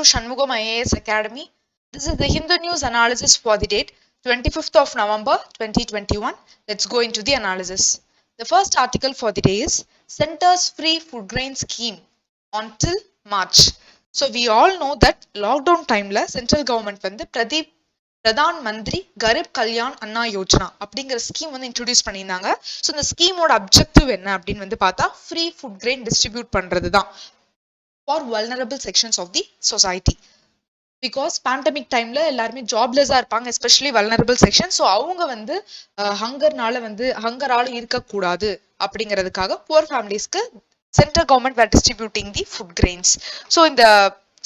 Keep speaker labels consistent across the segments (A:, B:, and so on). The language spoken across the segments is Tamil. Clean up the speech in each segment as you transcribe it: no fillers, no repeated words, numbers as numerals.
A: Shanmugam IAS Academy. This is the Hindu News analysis for the date 25th of November 2021. Let's go into the analysis. The first article for the day is Centers Free Food Grain Scheme until March. So we all know that lockdown time la central government வந்து பிரதான் மந்திரி கரிப் கல்யாண் அண்ணா யோஜனா அப்படிங்கிற ஸ்கீம் வந்து இன்ட்ரோடியூஸ் பண்ணியிருந்தாங்க. ஸோ இந்த ஸ்கீமோட அப்ஜெக்டிவ் என்ன அப்படின்னு வந்து பார்த்தா ஃப்ரீ ஃபுட் கிரெயின் டிஸ்ட்ரிபியூட் பண்றது தான் for vulnerable sections of the society. Because pandemic டைம்ல எல்லாருமே ஜாப்லெஸ்ஸா இருப்பாங்க, எஸ்பெஷலி வல்னரபிள் செக்ஷன். ஸோ அவங்க வந்து ஹங்கரால இருக்கக்கூடாது அப்படிங்கிறதுக்காக புவர் ஃபேமிலிஸ்க்கு central government were distributing the food grains. So இந்த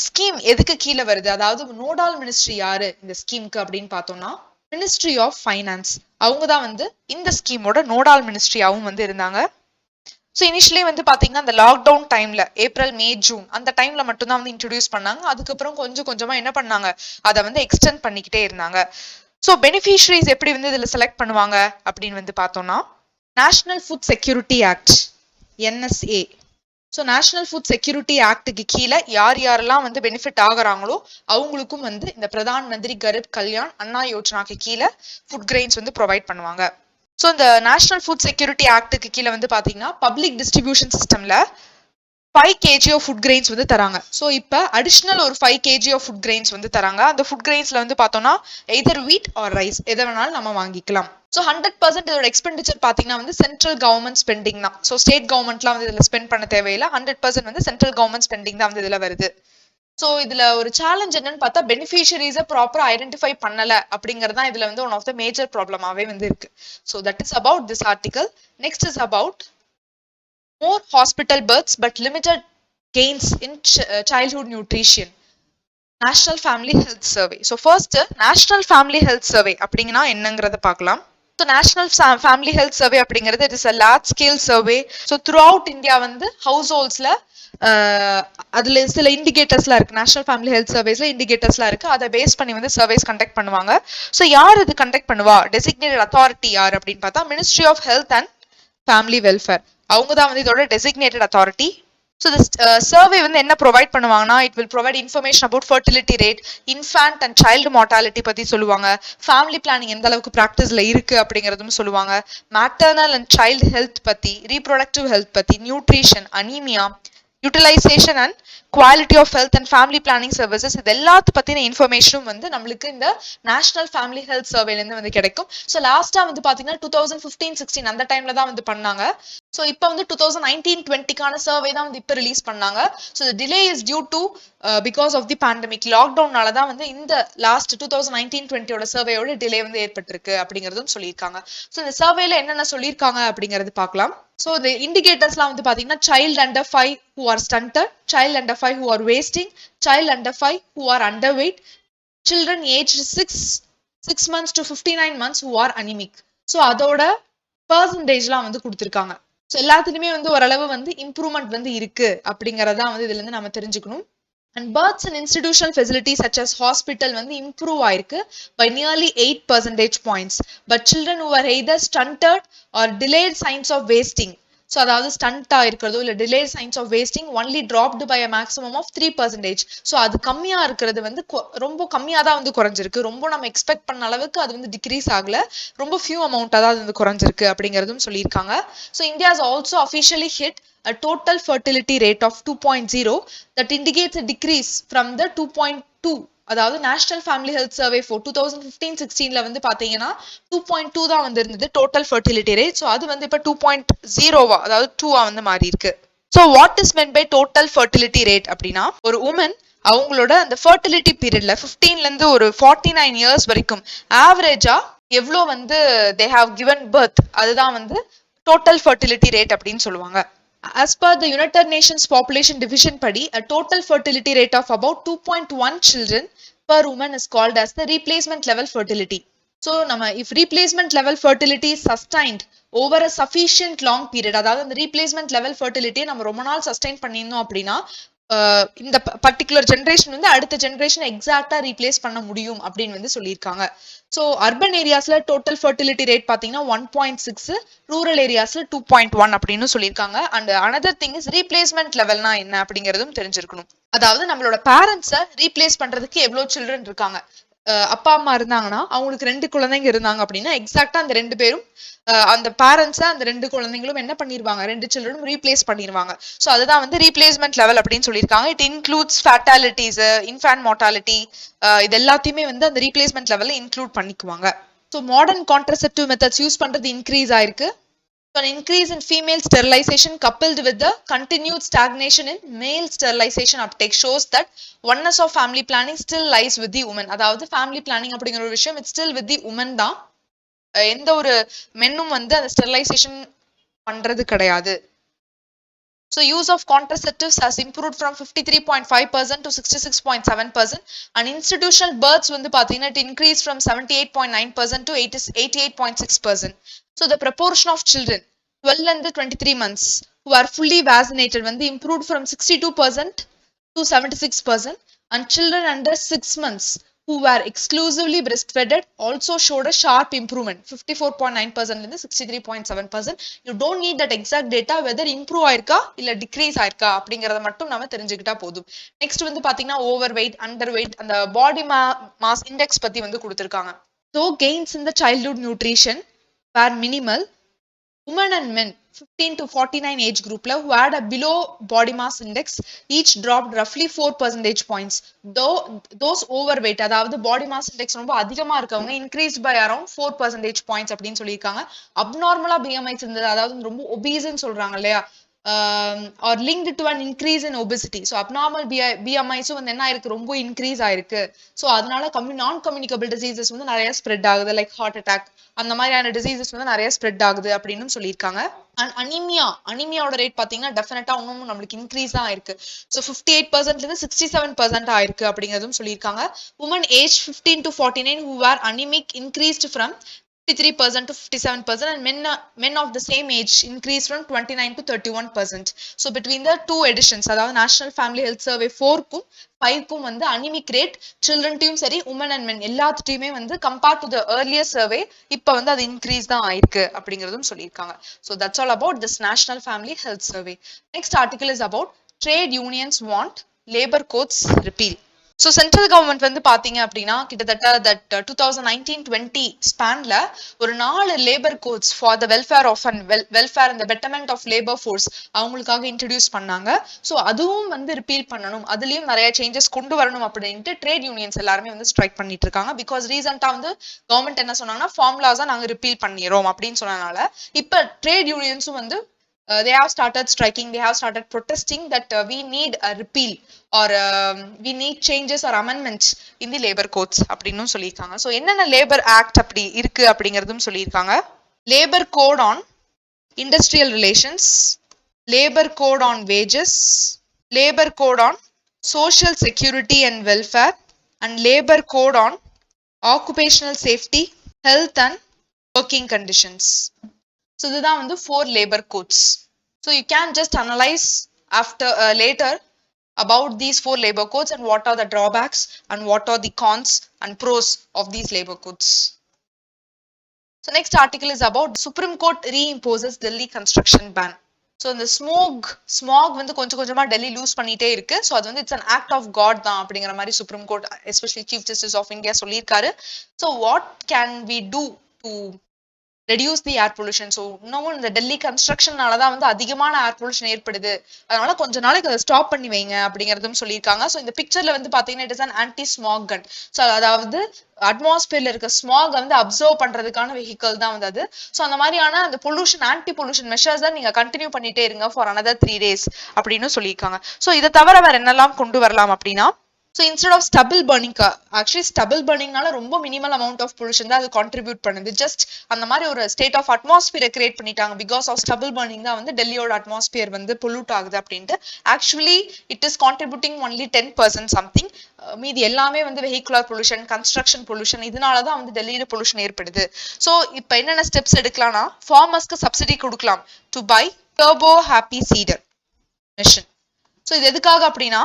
A: ஸ்கீம் எதுக்கு கீழே வருது, அதாவது நோடால் மினிஸ்ட்ரி யாரு இந்த ஸ்கீமுக்கு அப்படின்னு பார்த்தோம்னா மினிஸ்ட்ரி ஆஃப் ஃபைனான்ஸ். அவங்க தான் வந்து இந்த ஸ்கீமோட நோடால் மினிஸ்ட்ரியாவும் வந்து இருந்தாங்க. ஸோ இனிஷியலி வந்து பாத்தீங்கன்னா அந்த லாக்டவுன் டைம்ல ஏப்ரல் மே ஜூன் அந்த டைம்ல மட்டும் தான் வந்து இன்ட்ரோடியூஸ் பண்ணாங்க. அதுக்கப்புறம் கொஞ்சம் கொஞ்சமா என்ன பண்ணாங்க, அதை வந்து எக்ஸ்டெண்ட் பண்ணிக்கிட்டே இருந்தாங்க. ஸோ பெனிஃபிஷரிஸ் எப்படி வந்து இதுல செலக்ட் பண்ணுவாங்க அப்படின்னு வந்து பார்த்தோம்னா national food security act NSA. So national food security ஆக்டுக்கு கீழே யாரெல்லாம் வந்து பெனிஃபிட் ஆகுறாங்களோ அவங்களுக்கும் வந்து இந்த பிரதான் மந்திரி கரிப் கல்யாண் அண்ணா யோஜனாக்கு கீழே ஃபுட் கிரெயின்ஸ் வந்து ப்ரொவைட் பண்ணுவாங்க. ஸோ இந்த நேஷனல் ஃபுட் செக்யூரிட்டி ஆக்டுக்கு கீழே வந்து பாத்தீங்கன்னா பப்ளிக் டிஸ்ட்ரிபியூஷன் சிஸ்டம்ல 5 kg ஆஃப் ஃபுட் கிரெயின்ஸ் வந்து தராங்க. ஸோ இப்போ அடிஷ்னல் ஒரு 5 kg ஆஃப் ஃபுட் கிரெயின்ஸ் வந்து தராங்க. அந்த ஃபுட் கிரெயின்ஸ்ல வந்து பார்த்தோம்னா எய்தர் வீட் ஆர் ரைஸ் எதை வேணாலும் நம்ம வாங்கிக்கலாம். ஸோ 100% இதோட எக்ஸ்பெண்டிச்சர் பார்த்தீங்கன்னா வந்து சென்ட்ரல் கவர்மெண்ட் ஸ்பெண்டிங் தான். ஸோ ஸ்டேட் கவர்மெண்ட்லாம் வந்து இதில் ஸ்பெண்ட் பண்ண தேவையில்லை, 100% வந்து சென்ட்ரல் கவர்மெண்ட் ஸ்பெண்டிங் தான் வந்து இதில் வருது. ஸோ இதுல ஒரு சேலஞ்ச் என்னன்னு பார்த்தா பெனிஃபிஷரிஸை ப்ராப்பரா ஐடென்டிஃபை பண்ணல அப்படிங்கிறது தான் இதுல வந்து ஒன் ஆஃப் த மேஜர் ப்ராப்ளமாவே வந்து இருக்கு. So that is about this article. Next is about more hospital births but limited gains in childhood nutrition. National Family Health Survey. So first National Family Health Survey அப்படிங்கன்னா என்னங்கறத பார்க்கலாம். So National Family Health Survey அப்படிங்கிறது it is a large scale survey. So throughout India வந்து householdsல அதுல சில இண்டிகேட்டர்ஸ்லாம் இருக்கு. நேஷனல் ஃபேமிலி ஹெல்த் சர்வேஸ்ல இண்டிகேட்டர்ஸ்லாம் இருக்கு. அதை பேஸ் பண்ணி வந்து சர்வேஸ் கண்டக்ட் பண்ணுவாங்க. ஸோ யார் இது கண்டக்ட் பண்ணுவா, டெசிக்னேட்டட் அத்தாரிட்டி யார் அப்படின்னு பார்த்தா ministry of health and family welfare. அவங்க தான் வந்து இதோட டெசிக்னேட்டட் அத்தாரிட்டி. ஸோ சர்வே வந்து என்ன ப்ரொவைட் பண்ணுவாங்கன்னா it will provide information about fertility rate, infant and child mortality பத்தி சொல்லுவாங்க, ஃபேமிலி பிளானிங் எந்த அளவுக்கு ப்ராக்டிஸ்ல இருக்கு அப்படிங்கிறதும் சொல்லுவாங்க, மேட்டர்னல் அண்ட் சைல்டு ஹெல்த் பத்தி, ரீப்ரொடக்டிவ் ஹெல்த் பத்தி, nutrition, anaemia, utilisation and quality of health and family planning services இது எல்லாத்து பத்தின இன்ஃபர்மேஷனும் வந்து நம்மளுக்கு இந்த நேஷனல் ஃபேமிலி ஹெல்த் சர்வேல இருந்து வந்து கிடைக்கும். ஸோ லாஸ்டா வந்து பாத்தீங்கன்னா 2015-16 அந்த டைம்ல தான் வந்து பண்ணாங்க. ஸோ இப்போ வந்து 2019-20க்கான சர்வே தான் வந்து இப்போ ரிலீஸ் பண்ணாங்க. So delay is due to because of the pandemic. லாக்டவுன்னால தான் வந்து இந்த லாஸ்ட் 2019-20ஓட சர்வேயோட டிலே வந்து ஏற்பட்டிருக்கு அப்படிங்கிறதும் சொல்லியிருக்காங்க. ஸோ இந்த சர்வேல என்னென்ன சொல்லியிருக்காங்க அப்படிங்கிறது பார்க்கலாம். ஸோ இந்த இண்டிகேட்டர்ஸ்லாம் வந்து பாத்தீங்கன்னா child under 5 who are stunted, child under 5 who are wasting, child under 5 who are underweight, children aged 6 months to 59 months who are anemic. So அதோட பர்சன்டேஜ்லாம் வந்து கொடுத்துருக்காங்க. ஸோ எல்லாத்துலயுமே வந்து ஓரளவு வந்து இம்ப்ரூவ்மெண்ட் வந்து இருக்கு அப்படிங்கறதான் வந்து இதுல இருந்து நம்ம தெரிஞ்சுக்கணும். And births and institutional facilities such as hospital வந்து improve ஆயிருக்கு by nearly 8 percentage points. But children who are either stunted or delayed signs of wasting, so அதாவது ஸ்டண்ட் ஆயிருக்கிறதோ இல்லை delayed signs of wasting only dropped by a maximum of 3%. So அது கம்மியா இருக்கிறது வந்து ரொம்ப கம்மியா தான் வந்து குறைஞ்சிருக்கு. ரொம்ப நம்ம எக்ஸ்பெக்ட் பண்ண அளவுக்கு அது வந்து டிக்ரீஸ் ஆகல, ரொம்ப ஃபியூ அமௌண்டா தான் அது வந்து குறைஞ்சிருக்கு அப்படிங்கிறதும் சொல்லியிருக்காங்க. So India has also officially hit a total fertility rate of 2.0 that indicates a decrease from the 2.2. அதாவது national family health survey for 2015-16ல வந்து பாத்தீங்கன்னா 2.2 தான் வந்து இருந்தது டோட்டல் ஃபர்டிலிட்டி ரேட். ஸோ அது வந்து இப்போ 2.0 அதாவது 2 வந்து மாறி இருக்கு. So what is meant by total fertility rate அப்படின்னா ஒரு உமன் அவங்களோட அந்த ஃபர்டிலிட்டி பீரியட்ல 15ல இருந்து ஒரு 49 இயர்ஸ் வரைக்கும் ஆவரேஜா எவ்வளோ வந்து தே ஹாவ் கிவன் பர்த் அதுதான் வந்து டோட்டல் ஃபர்டிலிட்டி ரேட் அப்படின்னு சொல்லுவாங்க. As per the United Nations Population Division படி a total fertility rate of about 2.1 children per woman is called as the replacement level fertility. So நம்ம if replacement level fertility is sustained over a sufficient long period, அதாவது அந்த replacement level fertility நம்ம ரொம்ப நாள் sustain பண்ணியிருந்தோம் அப்படின்னா இந்த பர்டிகுலர் ஜென்ரேஷன் வந்து அடுத்த ஜென்ரேஷன் எக்ஸாக்டா ரீப்ளேஸ் பண்ண முடியும் அப்படின்னு வந்து சொல்லியிருக்காங்க. ஸோ அர்பன் ஏரியாஸ்ல டோட்டல் ஃபர்டிலிட்டி ரேட் பார்த்தீங்கன்னா 1.6, ரூரல் ஏரியாஸ்ல 2.1 அப்படின்னு சொல்லியிருக்காங்க. And another thing is replacement லெவல்னா என்ன அப்படிங்கிறதும் தெரிஞ்சிருக்கணும். அதாவது நம்மளோட பேரண்ட்ஸை ரீப்ளேஸ் பண்றதுக்கு எவ்வளவு சில்ட்ரன் இருக்காங்க. அப்பா அம்மா இருந்தாங்கன்னா அவங்களுக்கு 2 குழந்தைங்க இருந்தாங்க அப்படின்னா எக்ஸாக்டா அந்த 2 பேரும் அந்த பேரண்ட்ஸை அந்த 2 குழந்தைங்களும் என்ன பண்ணிருவாங்க, 2 சில்ட்ரனும் ரீப்ளேஸ் பண்ணிடுவாங்க. ஸோ அதுதான் வந்து ரீப்ளேஸ்மெண்ட் லெவல் அப்படின்னு சொல்லியிருக்காங்க. இட் இன்க்ளூட்ஸ் ஃபேட்டாலிட்டிஸ், இன்ஃபேன்ட் மார்டாலிட்டி, இது எல்லாத்தையுமே வந்து அந்த ரீப்ளேஸ்மெண்ட் லெவல்ல இன்க்ளூட் பண்ணிக்குவாங்க. So modern contraceptive methods use பண்றது இன்க்ரீஸ் ஆயிருக்கு. So an increase in female sterilization coupled with the continued stagnation in male sterilization uptake shows that oneness of family planning still lies with the woman. அதாவது family planning அப்படிங்கிற ஒரு விஷயம் it's still with the woman தான். எந்த ஒரு மென்னும் வந்து அந்த ஸ்டெரிலைசேஷன் பண்றது கிடையாது. So use of contraceptives has improved from 53.5% to 66.7%, and institutional births வந்து பாத்தீங்கன்னா it increased from 78.9% to 88.6%. So the proportion of children 12 and 23 months who are fully vaccinated வந்து improved from 62% to 76%, and children under 6 months who were exclusively breastfed also showed a sharp improvement 54.9% இருந்து 63.7%. You don't need that exact data whether improve ஆயிருக்கா இல்ல decrease ஆயிருக்கா அப்படிங்கறத மட்டும் நாம தெரிஞ்சுக்கிட்டா போதும். நெக்ஸ்ட் வந்து பாத்தீங்கன்னா overweight, underweight, அந்த body mass index பத்தி வந்து கொடுத்திருக்காங்க. So gains in the childhood nutrition were minimal. Women and men 15 to 49 age group who had a below body mass index each dropped roughly 4 percentage points. Though those overweight, அதாவது body mass index ரொம்ப அதிகமா இருக்கவங்க increased by around 4 percentage points அப்படின்னு சொல்லியிருக்காங்க. abnormal BMI இருந்தது, அதாவது ரொம்ப obese சொல்றாங்க இல்லையா, or linked to an increase in obesity. So abnormal BMIs வந்து என்ன ஆயிருக்கு, ரொம்ப இன்க்ரீஸ் ஆயிருக்கு. ஸோ அதனால நான் கம்யூனிகபிள் டிசீசஸ் வந்து நிறைய ஸ்ப்ரெட் ஆகுது, லைக் ஹார்ட் அட்டாக் அந்த மாதிரியான டிசீசஸ் வந்து நிறைய ஸ்ப்ரெட் ஆகுது அப்படின்னு சொல்லியிருக்காங்க. அண்ட் அனிமியாவோட ரேட் பார்த்தீங்கன்னா டெஃபினட்டா இன்னும் நம்மளுக்கு இன்க்ரீஸ் தான் ஆயிருக்கு. ஸோ 58% இருந்து 67% ஆயிருக்கு அப்படிங்கிறதும் சொல்லியிருக்காங்க. Woman age 15 to 49 who were anemic increased from 53% to 57%, and men of the same age increased from 29 to 31%. So between the two editions, அதாவது National Family Health Survey 4க்கும் 5க்கும் வந்து அனிமிக் ரேட் சில்ட்ரன்டையும் சரி உமன் அண்ட் மென் எல்லாத்துட்டையுமே வந்து compare to the earlier survey இப்போ வந்து அது இன்க்ரீஸ் தான் ஆயிருக்கு அப்படிங்கிறதும் சொல்லியிருக்காங்க. So that's all about this National Family Health Survey. Next article is about trade unions want labor codes repeal. So central government வந்து பாத்தீங்க அப்படின்னா கிட்டத்தட்ட தட் 2019-20 ஸ்பேன்ல ஒரு 4 labour codes for the welfare of and welfare and betterment of labour force அவங்களுக்காக இன்ட்ரடியூஸ் பண்ணாங்க. ஸோ அதுவும் வந்து ரிப்பீல் பண்ணணும், அதுலயும் நிறைய சேஞ்சஸ் கொண்டு வரணும் அப்படின்ட்டு ட்ரேட் யூனியன்ஸ் எல்லாருமே வந்து ஸ்ட்ரைக் பண்ணிட்டு இருக்காங்க. பிகாஸ் ரீசெண்டா வந்து கவர்மெண்ட் என்ன சொன்னாங்கன்னா ஃபார்முலாஸா நாங்க ரிப்பீல் பண்ணிடுறோம் அப்படின்னு சொன்னனால இப்ப ட்ரேட் யூனியன்ஸும் வந்து they have started striking, they have started protesting that we need a repeal or we need changes or amendments in the labor codes அப்படின்னும் சொல்லியிருக்காங்க. ஸோ என்னென்ன லேபர் ஆக்ட் அப்படி இருக்கு அப்படிங்கிறதும் சொல்லியிருக்காங்க. Labour code on industrial relations, labour code on wages, labour code on social security and welfare, and labour code on occupational safety, health and working conditions. So இதுதான் வந்து 4 labor codes. So you can just analyze after later about these 4 labor codes and what are the drawbacks and what are the cons and pros of these labor codes. So next article is about Supreme Court reimposes Delhi construction ban. So இந்த smog வந்து கொஞ்சம் கொஞ்சமா டெல்லி லூஸ் பண்ணிட்டே இருக்கு. ஸோ அது வந்து it's an act of God தான் அப்படிங்கிற மாதிரி supreme court especially chief justice of India சொல்லியிருக்காரு. So what can we do to reduce the air pollution? So இன்னமும் இந்த டெல்லி கன்ஸ்ட்ரக்ஷனாலதான் வந்து அதிகமான ஏர் பொல்யூஷன் ஏற்படுது, அதனால கொஞ்ச நாளைக்கு அதை ஸ்டாப் பண்ணி வைங்க அப்படிங்கிறதும் சொல்லியிருக்காங்க. ஸோ இந்த பிக்சர்ல வந்து பாத்தீங்கன்னா it is an anti smog gun. So அதாவது அட்மாஸ்பியர்ல இருக்க ஸ்மாக் வந்து அப்சர்வ் பண்றதுக்கான வெஹிக்கல் தான் வந்து அது. ஸோ அந்த மாதிரியான அந்த பொல்யூஷன் ஆன்டி பொல்யூஷன் மெஷர்ஸ் தான் நீங்க கண்டினியூ பண்ணிட்டே இருங்க ஃபார் another 3 days அப்படின்னு சொல்லியிருக்காங்க. ஸோ இதை தவிர வேற என்னெல்லாம் கொண்டு வரலாம் அப்படின்னா, so instead of stubble burning, actually stubble burning நால ரொம்ப minimal amount of pollution தான் அது contribute பண்ணுது. just அந்த மாதிரி ஒரு state of atmosphere create பண்ணிட்டாங்க. because of stubble burning தான் வந்து டெல்லியோட atmosphere வந்து pollute ஆகுது அப்படின்ட்டு. actually it is contributing only 10% something. மீதி எல்லாமே வந்து vehicular pollution, construction pollution, இதனால தான் வந்து டெல்லியில pollution ஏற்படுது. so இப்போ என்னென்ன steps எடுக்கலாம்னா, farmersக்கு subsidy கொடுக்கலாம் to buy turbo happy seeder machine. So இது எதுக்காக அப்படின்னா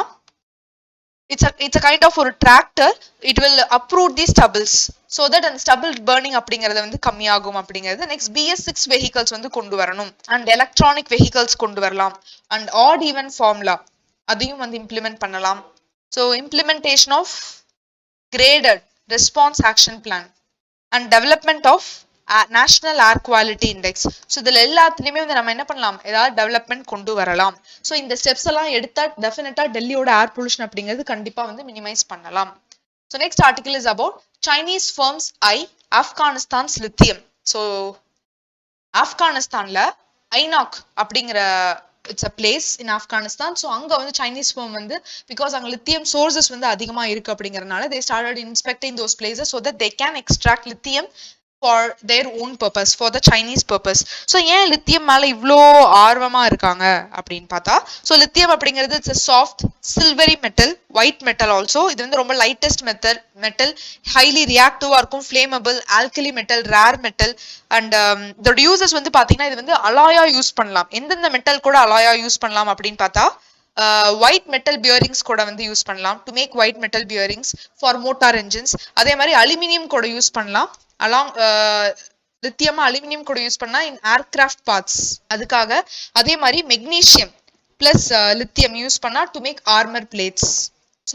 A: it's a kind of ஒரு tractor. It will uproot these stubbles so that அந்த stubble burning அப்படிங்கறது வந்து கம்மியாகும் அப்படிங்கிறது. நெக்ஸ்ட் BS6 vehicles வந்து கொண்டு வரணும் அண்ட் எலக்ட்ரானிக் vehicles கொண்டு வரலாம் அண்ட் odd even formula அதையும் வந்து இம்ப்ளிமெண்ட் பண்ணலாம். So implementation of graded response action plan and development of national air quality index. So இதில் எல்லாத்துலேயுமே வந்து நம்ம என்ன பண்ணலாம், ஏதாவது டெவலப்மெண்ட் கொண்டு வரலாம். ஸோ இந்த ஸ்டெப்ஸ் எல்லாம் எடுத்தா டெஃபினட்டா டெல்லியோட ஏர் பொல்யூஷன் அப்படிங்கிறது கண்டிப்பா வந்து மினிமைஸ் பண்ணலாம். So next article is about Chinese firms Afghanistan's lithium. So ஆப்கானிஸ்தான்ல ஐநாக் அப்படிங்கிற it's a place in Afghanistan. So அங்க வந்து சைனீஸ் ஃபர்ம் வந்து பிகாஸ் அங்க லித்தியம் சோர்சஸ் வந்து அதிகமா இருக்கு அப்படிங்கறதுனால they started inspecting those places so that they can extract lithium for their own purpose, for the Chinese purpose. So ஏன் லித்தியம் மேல இவ்ளோ ஆர்வமா இருக்காங்க அப்படின்னு பார்த்தா, ஸோ லித்தியம் அப்படிங்கிறது it's a soft silvery metal, white metal also. இது வந்து ரொம்ப lightest metal, highly reactive-ஆ இருக்கும், flammable, alkali metal, rare metal and இதோட யூசஸ் வந்து பாத்தீங்கன்னா இது வந்து அலாயா யூஸ் பண்ணலாம். எந்தெந்த மெட்டல் கூட அலாயா யூஸ் பண்ணலாம் அப்படின்னு பார்த்தா ஒயிட் மெட்டல் பியரிங்ஸ் கூட வந்து யூஸ் பண்ணலாம் to make white metal bearings for motor engines. அதே மாதிரி அலுமினியம் கூட யூஸ் பண்ணலாம் அலாங் லித்தியம் அலுமினியம் கூட யூஸ் பண்ணா இன் ஏர்கிராஃப்ட் பார்ட்ஸ் அதுக்காக. அதே மாதிரி மெக்னீசியம் பிளஸ் லித்தியம் யூஸ் பண்ணா டு மேக் ஆர்மர் பிளேட்ஸ்.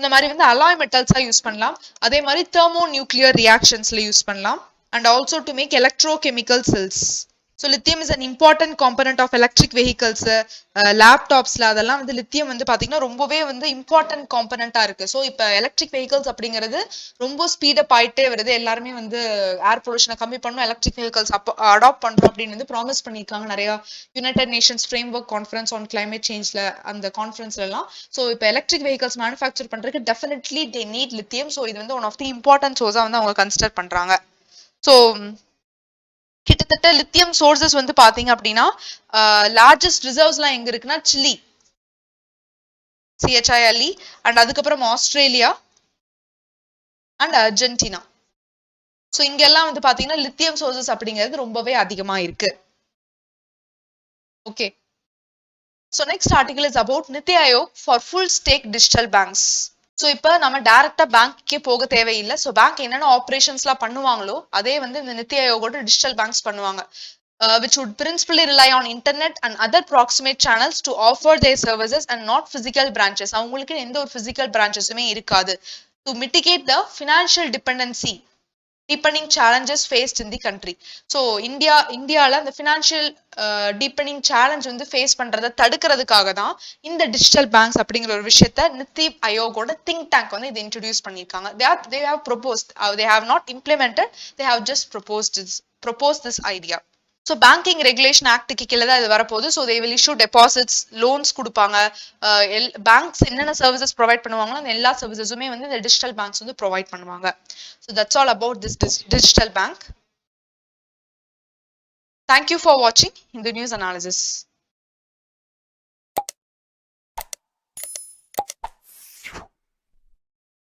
A: இந்த மாதிரி வந்து அலாய் மெட்டல்ஸா யூஸ் பண்ணலாம். அதே மாதிரி தெர்மோ நியூக்ளியர் ரியாக்ஷன்ஸ்ல யூஸ் பண்ணலாம் and also to make electrochemical cells. So lithium is an important component of electric vehicles, லேப்டாப்ஸ்ல அதெல்லாம் வந்து லித்தியம் வந்து பாத்தீங்கன்னா ரொம்பவே வந்து இம்பார்ட்டன்ட் காம்பனண்டா இருக்கு. ஸோ இப்போ எலக்ட்ரிக் வெஹிக்கல்ஸ் அப்படிங்கிறது ரொம்ப ஸ்பீடப் ஆயிட்டே வருது. எல்லாருமே வந்து ஏர் பொல்யூஷனை கம்மி பண்ணணும், எலக்ட்ரிக் வெஹிக்கல்ஸ் அடாப்ட் பண்றோம் அப்படின்னு வந்து ப்ராமிஸ் பண்ணியிருக்காங்க நிறைய united nations framework conference on climate சேஞ்ச்ல அந்த கான்ஃபரன்ஸ்ல எல்லாம். ஸோ இப்போ எலக்ட்ரிக் வெஹிக்கல்ஸ் மேனுஃபேக்சர் பண்றதுக்கு definitely they need lithium. So இது வந்து ஒன் ஆஃப் தி இம்பார்ட்டன்ட் சோர்ஸா வந்து அவங்க கன்சிடர் பண்றாங்க. ஸோ கிட்டத்தட்ட லித்தியம் சோர்சஸ் வந்து பாத்தீங்க அப்படின்னா லார்ஜஸ்ட் ரிசர்வ்ஸ் எல்லாம் எங்க இருக்குன்னா சிலி, CHILE அண்ட் அதுக்கப்புறம் ஆஸ்திரேலியா அண்ட் அர்ஜென்டினா. ஸோ இங்க எல்லாம் வந்து பாத்தீங்கன்னா லித்தியம் சோர்சஸ் அப்படிங்கிறது ரொம்பவே அதிகமா இருக்கு. Okay, so next article is about NITI Aayog for full stack digital banks. So இப்போ நம்ம டைரக்டா பேங்க்கே போக தேவையில்லை. ஸோ பேங்க் என்னென்ன ஆப்ரேஷன்ஸ்லாம் பண்ணுவாங்களோ அதே வந்து இந்த நித்தி ஆயோகோட டிஜிட்டல் பேங்க்ஸ் பண்ணுவாங்க. Which would principally rely on internet and other proximate channels to offer their services and not physical branches. அவங்களுக்கு எந்த ஒரு physical branchesமே இருக்காது. To mitigate the financial deepening challenges faced in the country. So இந்தியால அந்த financial deepening challenge வந்து ஃபேஸ் பண்றதை தடுக்கிறதுக்காக தான் இந்த டிஜிட்டல் பேங்க்ஸ் அப்படிங்கிற ஒரு விஷயத்த நித்தி ஆயோகோட திங்க் டேங்க் வந்து இதை இன்ட்ரோடியூஸ் பண்ணியிருக்காங்க. They have proposed, they have not implemented, they have just proposed this idea. So banking regulation ஆக்டுக்கு கீழே தான் இது வரப்போகுது. So they will issue deposits, loans கொடுப்பாங்க. பேங்க்ஸ் என்னென்ன சர்வீசஸ் ப்ரொவைட் பண்ணுவாங்களோ அந்த எல்லா சர்வீசஸுமே வந்து இந்த டிஜிட்டல் பேங்க்ஸ் வந்து ப்ரொவைட் பண்ணுவாங்க. So that's all about this digital bank. Thank you for வாட்சிங் இந்த நியூஸ் அனாலிசிஸ்.